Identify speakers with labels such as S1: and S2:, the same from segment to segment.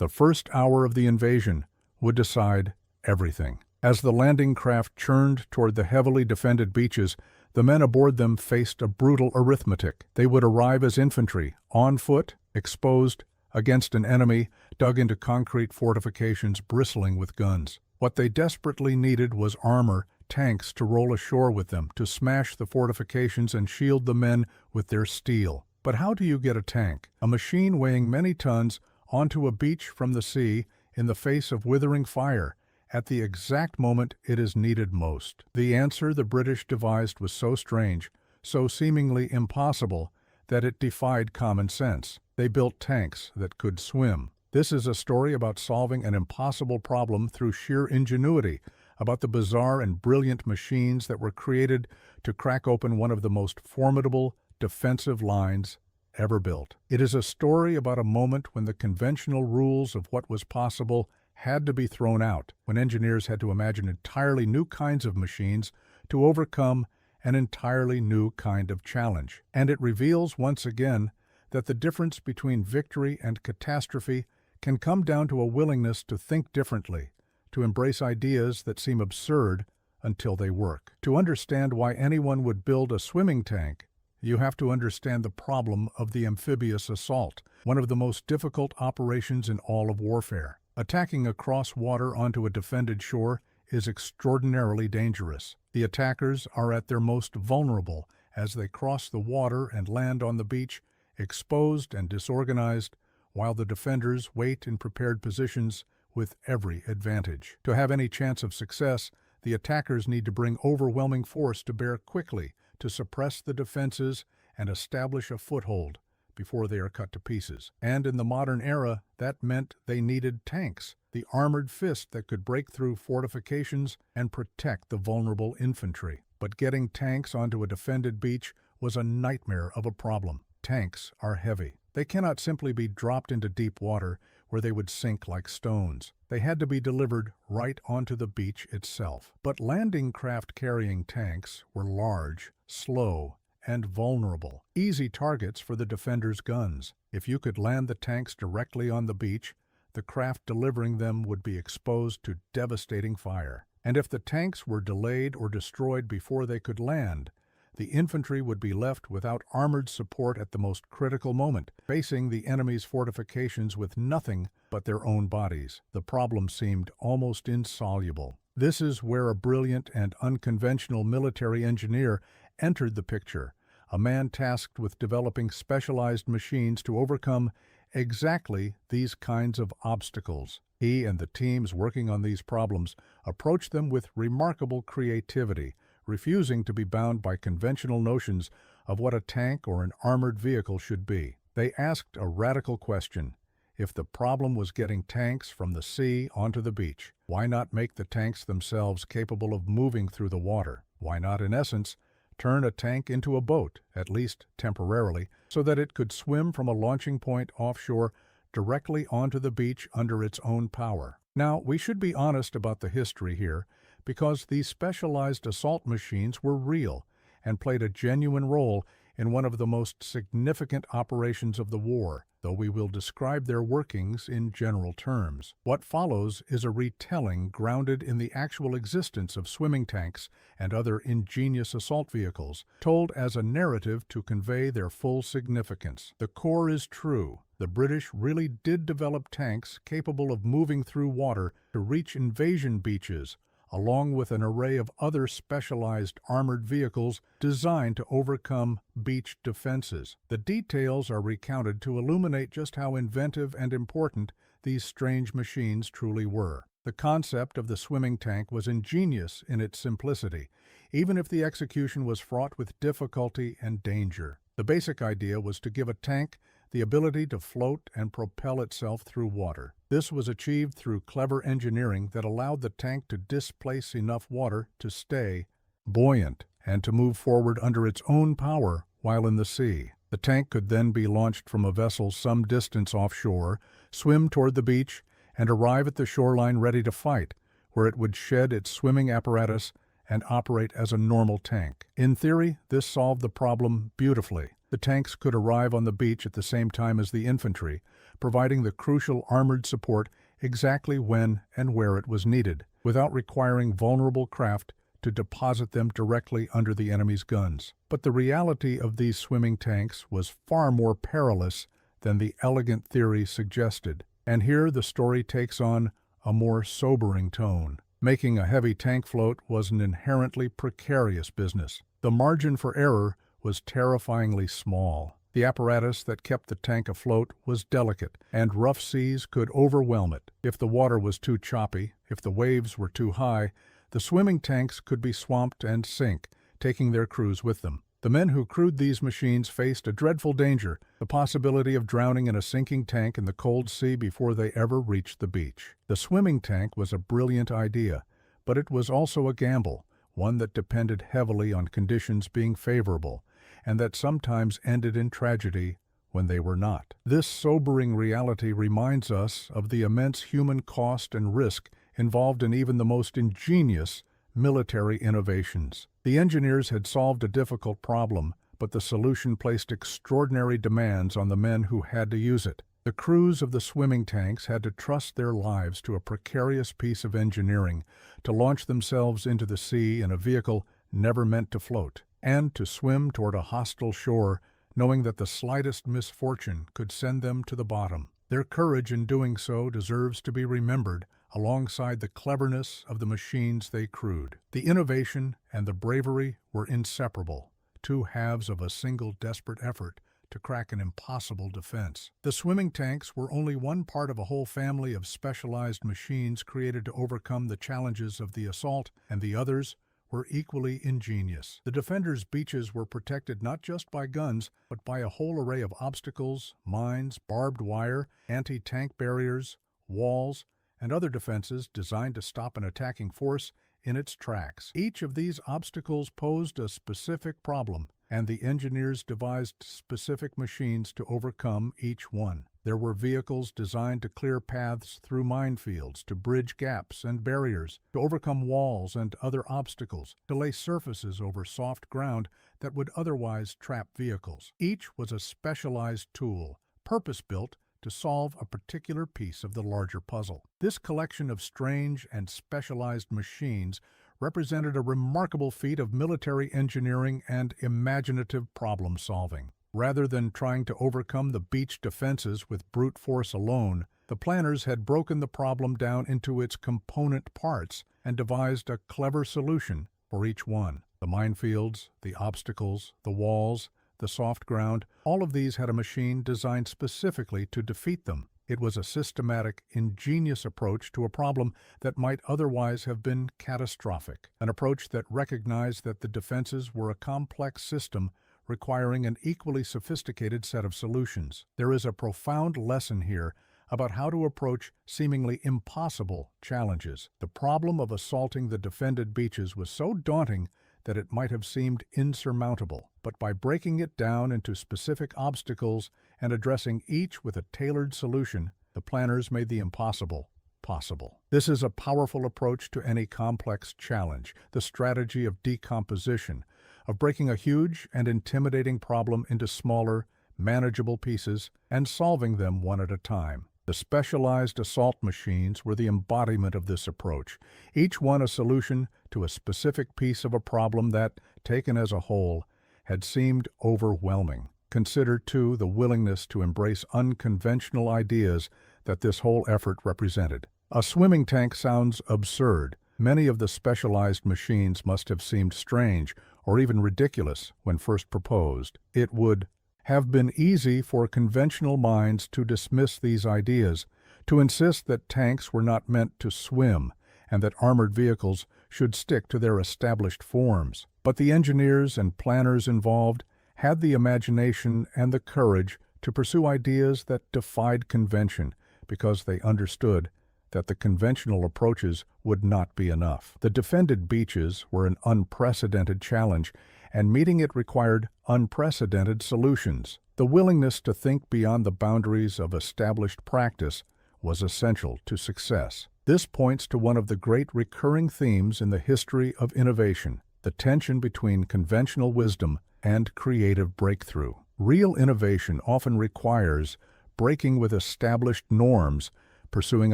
S1: The first hour of the invasion would decide everything. As the landing craft churned toward the heavily defended beaches, the men aboard them faced a brutal arithmetic. They would arrive as infantry, on foot, exposed, against an enemy dug into concrete fortifications bristling with guns. What they desperately needed was armor, tanks to roll ashore with them, to smash the fortifications and shield the men with their steel. But how do you get a tank, a machine weighing many tons, onto a beach from the sea in the face of withering fire, at the exact moment it is needed most? The answer the British devised was so strange, so seemingly impossible, that it defied common sense. They built tanks that could swim. This is a story about solving an impossible problem through sheer ingenuity, about the bizarre and brilliant machines that were created to crack open one of the most formidable defensive lines ever built. It is a story about a moment when the conventional rules of what was possible had to be thrown out, when engineers had to imagine entirely new kinds of machines to overcome an entirely new kind of challenge. And it reveals once again that the difference between victory and catastrophe can come down to a willingness to think differently, to embrace ideas that seem absurd until they work. To understand why anyone would build a swimming tank, you have to understand the problem of the amphibious assault, one of the most difficult operations in all of warfare. Attacking across water onto a defended shore is extraordinarily dangerous. The attackers are at their most vulnerable as they cross the water and land on the beach, exposed and disorganized, while the defenders wait in prepared positions with every advantage. To have any chance of success, the attackers need to bring overwhelming force to bear quickly to suppress the defenses and establish a foothold before they are cut to pieces. And in the modern era, that meant they needed tanks, the armored fist that could break through fortifications and protect the vulnerable infantry. But getting tanks onto a defended beach was a nightmare of a problem. Tanks are heavy. They cannot simply be dropped into deep water where they would sink like stones. They had to be delivered right onto the beach itself. But landing craft carrying tanks were large, slow, and vulnerable, easy targets for the defenders' guns. If you could land the tanks directly on the beach, the craft delivering them would be exposed to devastating fire. And if the tanks were delayed or destroyed before they could land, the infantry would be left without armored support at the most critical moment, facing the enemy's fortifications with nothing but their own bodies. The problem seemed almost insoluble. This is where a brilliant and unconventional military engineer entered the picture, a man tasked with developing specialized machines to overcome exactly these kinds of obstacles. He and the teams working on these problems approached them with remarkable creativity, refusing to be bound by conventional notions of what a tank or an armored vehicle should be. They asked a radical question. If the problem was getting tanks from the sea onto the beach, why not make the tanks themselves capable of moving through the water? Why not, in essence, turn a tank into a boat, at least temporarily, so that it could swim from a launching point offshore directly onto the beach under its own power? Now, we should be honest about the history here, because these specialized assault machines were real and played a genuine role in one of the most significant operations of the war, though we will describe their workings in general terms. What follows is a retelling grounded in the actual existence of swimming tanks and other ingenious assault vehicles, told as a narrative to convey their full significance. The core is true. The British really did develop tanks capable of moving through water to reach invasion beaches, along with an array of other specialized armored vehicles designed to overcome beach defenses. The details are recounted to illuminate just how inventive and important these strange machines truly were. The concept of the swimming tank was ingenious in its simplicity, even if the execution was fraught with difficulty and danger. The basic idea was to give a tank the ability to float and propel itself through water. This was achieved through clever engineering that allowed the tank to displace enough water to stay buoyant and to move forward under its own power while in the sea. The tank could then be launched from a vessel some distance offshore, swim toward the beach, and arrive at the shoreline ready to fight, where it would shed its swimming apparatus and operate as a normal tank. In theory, this solved the problem beautifully. The tanks could arrive on the beach at the same time as the infantry, providing the crucial armored support exactly when and where it was needed, without requiring vulnerable craft to deposit them directly under the enemy's guns. But the reality of these swimming tanks was far more perilous than the elegant theory suggested. And here the story takes on a more sobering tone. Making a heavy tank float was an inherently precarious business. The margin for error was terrifyingly small. The apparatus that kept the tank afloat was delicate, and rough seas could overwhelm it. If the water was too choppy, if the waves were too high, the swimming tanks could be swamped and sink, taking their crews with them. The men who crewed these machines faced a dreadful danger, the possibility of drowning in a sinking tank in the cold sea before they ever reached the beach. The swimming tank was a brilliant idea, but it was also a gamble, one that depended heavily on conditions being favorable, and that sometimes ended in tragedy when they were not. This sobering reality reminds us of the immense human cost and risk involved in even the most ingenious military innovations. The engineers had solved a difficult problem, but the solution placed extraordinary demands on the men who had to use it. The crews of the swimming tanks had to trust their lives to a precarious piece of engineering, to launch themselves into the sea in a vehicle never meant to float, and to swim toward a hostile shore, knowing that the slightest misfortune could send them to the bottom. Their courage in doing so deserves to be remembered, alongside the cleverness of the machines they crewed. The innovation and the bravery were inseparable, two halves of a single desperate effort to crack an impossible defense. The swimming tanks were only one part of a whole family of specialized machines created to overcome the challenges of the assault, and the others were equally ingenious. The defenders' beaches were protected not just by guns, but by a whole array of obstacles, mines, barbed wire, anti-tank barriers, walls, and other defenses designed to stop an attacking force in its tracks. Each of these obstacles posed a specific problem, and the engineers devised specific machines to overcome each one. There were vehicles designed to clear paths through minefields, to bridge gaps and barriers, to overcome walls and other obstacles, to lay surfaces over soft ground that would otherwise trap vehicles. Each was a specialized tool, purpose-built to solve a particular piece of the larger puzzle. This collection of strange and specialized machines represented a remarkable feat of military engineering and imaginative problem-solving. Rather than trying to overcome the beach defenses with brute force alone, the planners had broken the problem down into its component parts and devised a clever solution for each one. The minefields, the obstacles, the walls, the soft ground, all of these had a machine designed specifically to defeat them. It was a systematic, ingenious approach to a problem that might otherwise have been catastrophic, an approach that recognized that the defenses were a complex system requiring an equally sophisticated set of solutions. There is a profound lesson here about how to approach seemingly impossible challenges. The problem of assaulting the defended beaches was so daunting that it might have seemed insurmountable, but by breaking it down into specific obstacles and addressing each with a tailored solution, the planners made the impossible possible. This is a powerful approach to any complex challenge, the strategy of decomposition, of breaking a huge and intimidating problem into smaller, manageable pieces and solving them one at a time. The specialized assault machines were the embodiment of this approach, each one a solution to a specific piece of a problem that, taken as a whole, had seemed overwhelming. Consider, too, the willingness to embrace unconventional ideas that this whole effort represented. A swimming tank sounds absurd. Many of the specialized machines must have seemed strange or even ridiculous when first proposed. It would have been easy for conventional minds to dismiss these ideas, to insist that tanks were not meant to swim and that armored vehicles should stick to their established forms. But the engineers and planners involved had the imagination and the courage to pursue ideas that defied convention because they understood that the conventional approaches would not be enough. The defended beaches were an unprecedented challenge, and meeting it required unprecedented solutions. The willingness to think beyond the boundaries of established practice was essential to success. This points to one of the great recurring themes in the history of innovation, the tension between conventional wisdom and creative breakthrough. Real innovation often requires breaking with established norms, pursuing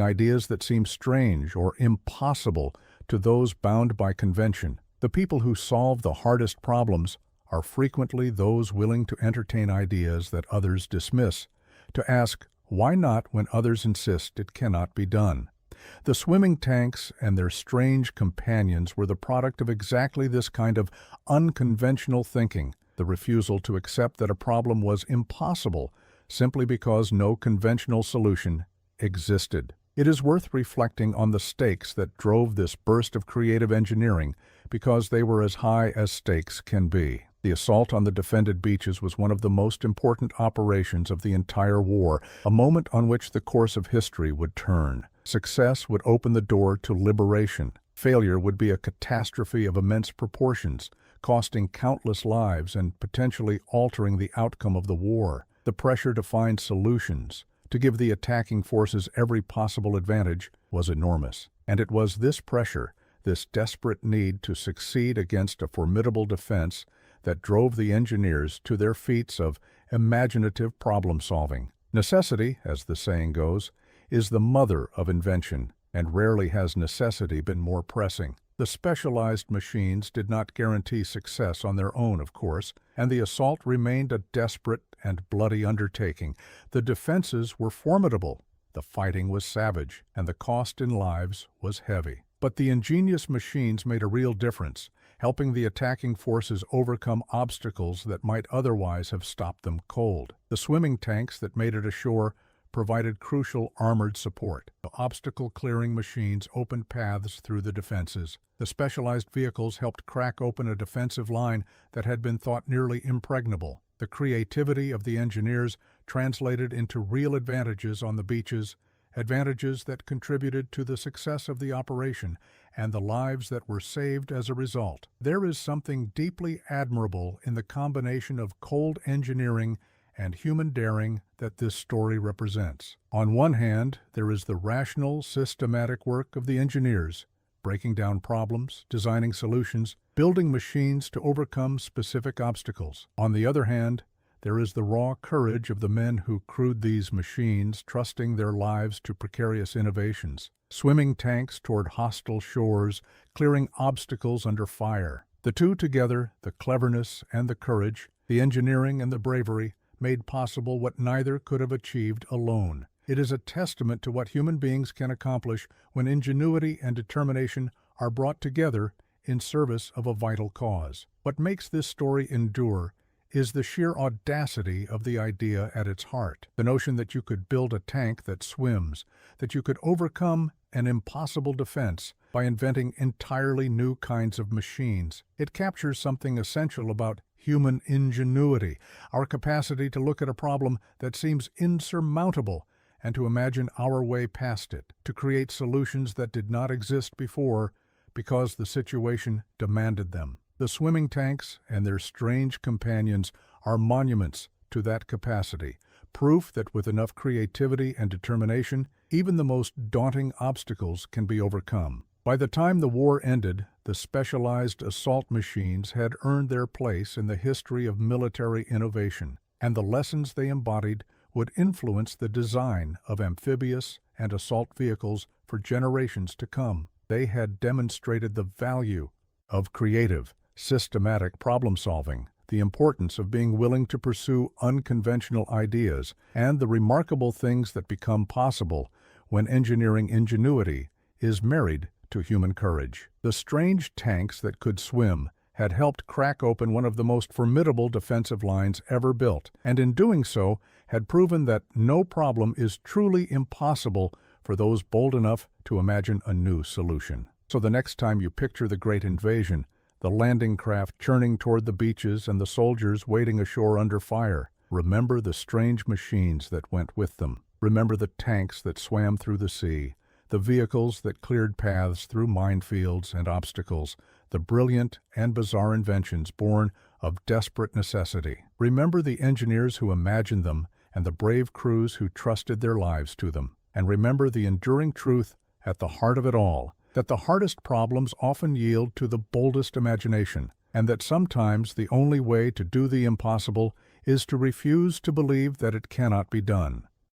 S1: ideas that seem strange or impossible to those bound by convention. The people who solve the hardest problems are frequently those willing to entertain ideas that others dismiss, to ask why not when others insist it cannot be done. The swimming tanks and their strange companions were the product of exactly this kind of unconventional thinking, the refusal to accept that a problem was impossible simply because no conventional solution existed. It is worth reflecting on the stakes that drove this burst of creative engineering, because they were as high as stakes can be. The assault on the defended beaches was one of the most important operations of the entire war, a moment on which the course of history would turn. Success would open the door to liberation. Failure would be a catastrophe of immense proportions, costing countless lives and potentially altering the outcome of the war. The pressure to find solutions, to give the attacking forces every possible advantage, was enormous. And it was this pressure, this desperate need to succeed against a formidable defense, that drove the engineers to their feats of imaginative problem-solving. Necessity, as the saying goes, is the mother of invention, and rarely has necessity been more pressing. The specialized machines did not guarantee success on their own, of course, and the assault remained a desperate and bloody undertaking. The defenses were formidable, the fighting was savage, and the cost in lives was heavy. But the ingenious machines made a real difference, helping the attacking forces overcome obstacles that might otherwise have stopped them cold. The swimming tanks that made it ashore provided crucial armored support. The obstacle-clearing machines opened paths through the defenses. The specialized vehicles helped crack open a defensive line that had been thought nearly impregnable. The creativity of the engineers translated into real advantages on the beaches, advantages that contributed to the success of the operation and the lives that were saved as a result. There is something deeply admirable in the combination of cold engineering and human daring that this story represents. On one hand, there is the rational, systematic work of the engineers, breaking down problems, designing solutions, building machines to overcome specific obstacles. On the other hand, there is the raw courage of the men who crewed these machines, trusting their lives to precarious innovations, swimming tanks toward hostile shores, clearing obstacles under fire. The two together, the cleverness and the courage, the engineering and the bravery, made possible what neither could have achieved alone. It is a testament to what human beings can accomplish when ingenuity and determination are brought together in service of a vital cause. What makes this story endure is the sheer audacity of the idea at its heart. The notion that you could build a tank that swims, that you could overcome an impossible defense by inventing entirely new kinds of machines. It captures something essential about human ingenuity, our capacity to look at a problem that seems insurmountable and to imagine our way past it, to create solutions that did not exist before because the situation demanded them. The swimming tanks and their strange companions are monuments to that capacity, proof that with enough creativity and determination, even the most daunting obstacles can be overcome. By the time the war ended, the specialized assault machines had earned their place in the history of military innovation, and the lessons they embodied would influence the design of amphibious and assault vehicles for generations to come. They had demonstrated the value of creative, systematic problem-solving, the importance of being willing to pursue unconventional ideas, and the remarkable things that become possible when engineering ingenuity is married to human courage. The strange tanks that could swim had helped crack open one of the most formidable defensive lines ever built, and in doing so had proven that no problem is truly impossible for those bold enough to imagine a new solution. So the next time you picture the Great Invasion, the landing craft churning toward the beaches and the soldiers waiting ashore under fire, remember the strange machines that went with them. Remember the tanks that swam through the sea, the vehicles that cleared paths through minefields and obstacles, the brilliant and bizarre inventions born of desperate necessity. Remember the engineers who imagined them and the brave crews who trusted their lives to them. And remember the enduring truth at the heart of it all, that the hardest problems often yield to the boldest imagination, and that sometimes the only way to do the impossible is to refuse to believe that it cannot be done.